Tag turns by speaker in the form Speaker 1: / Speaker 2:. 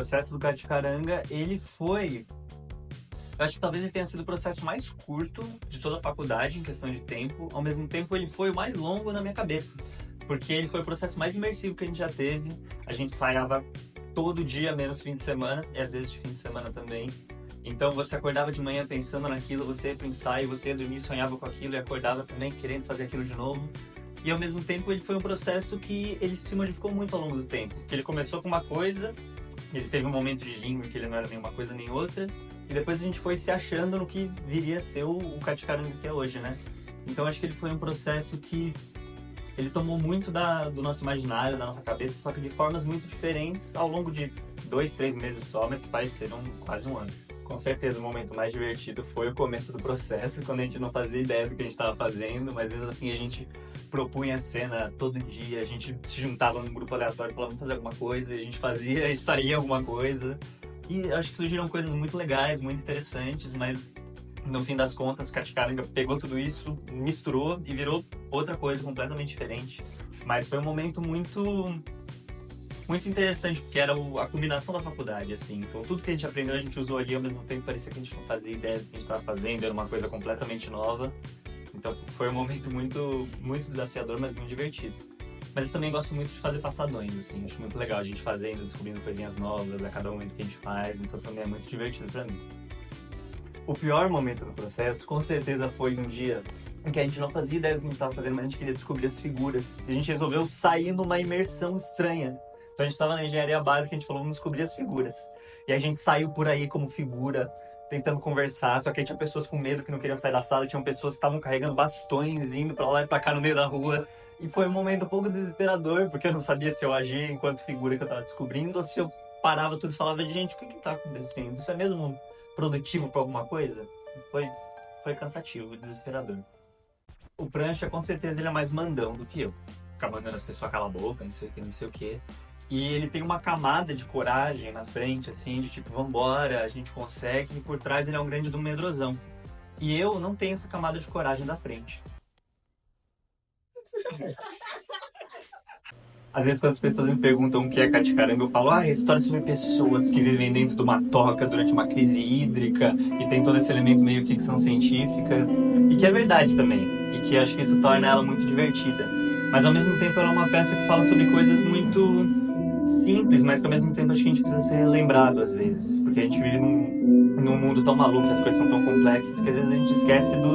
Speaker 1: processo do Caticaranga, ele foi... Eu acho que talvez ele tenha sido o processo mais curto de toda a faculdade, em questão de tempo. Ao mesmo tempo, ele foi o mais longo na minha cabeça. Porque ele foi o processo mais imersivo que a gente já teve. A gente ensaiava todo dia, menos fim de semana, e às vezes de fim de semana também. Então você acordava de manhã pensando naquilo, você ia pro ensaio, você ia dormir, sonhava com aquilo e acordava também querendo fazer aquilo de novo. E ao mesmo tempo ele foi um processo que ele se modificou muito ao longo do tempo. Que ele começou com uma coisa, ele teve um momento de língua que ele não era nem uma coisa nem outra, e depois a gente foi se achando no que viria a ser o Caticaranga que é hoje, né? Então acho que ele foi um processo que ele tomou muito do nosso imaginário, da nossa cabeça, só que de formas muito diferentes ao longo de 2, 3 meses só, mas que pareceram quase um ano. Com certeza o momento mais divertido foi o começo do processo, quando a gente não fazia ideia do que a gente estava fazendo, mas mesmo assim a gente propunha a cena todo dia, a gente se juntava num grupo aleatório e falava vamos fazer alguma coisa, e a gente fazia e saía alguma coisa. E acho que surgiram coisas muito legais, muito interessantes, mas no fim das contas, Caticaranga pegou tudo isso, misturou e virou outra coisa completamente diferente. Mas foi um momento muito interessante, porque era a combinação da faculdade, assim. Então tudo que a gente aprendeu, a gente usou ali, ao mesmo tempo parecia que a gente não fazia ideia do que a gente estava fazendo, era uma coisa completamente nova. Então foi um momento muito desafiador, mas muito divertido. Mas eu também gosto muito de fazer passadões, assim. Acho muito legal a gente fazendo, descobrindo coisinhas novas a cada momento que a gente faz. Então também é muito divertido pra mim. O pior momento do processo, com certeza, foi um dia em que a gente não fazia ideia do que a gente estava fazendo, mas a gente queria descobrir as figuras. E a gente resolveu sair numa imersão estranha. Então a gente estava na engenharia básica, a gente falou, vamos descobrir as figuras. E a gente saiu por aí como figura, tentando conversar, só que aí tinha pessoas com medo que não queriam sair da sala, tinham pessoas que estavam carregando bastões, indo pra lá e pra cá no meio da rua. E foi um momento um pouco desesperador, porque eu não sabia se eu agia enquanto figura que eu tava descobrindo, ou se eu parava tudo e falava, gente, o que tá acontecendo? Isso é mesmo produtivo pra alguma coisa? Foi cansativo, desesperador. O prancha, com certeza, ele é mais mandão do que eu. Fica mandando as pessoas calar a boca, não sei o que, não sei o que. E ele tem uma camada de coragem na frente, assim, de tipo, vambora, a gente consegue. E por trás ele é um grande do medrosão. E eu não tenho essa camada de coragem da frente. Às vezes, quando as pessoas me perguntam o que é Caticaranga, eu falo, é história sobre pessoas que vivem dentro de uma toca durante uma crise hídrica e tem todo esse elemento meio ficção científica. E que é verdade também. E que acho que isso torna ela muito divertida. Mas, ao mesmo tempo, ela é uma peça que fala sobre coisas muito simples, mas que, ao mesmo tempo, acho que a gente precisa ser lembrado, às vezes. Porque a gente vive num mundo tão maluco, as coisas são tão complexas, que às vezes a gente esquece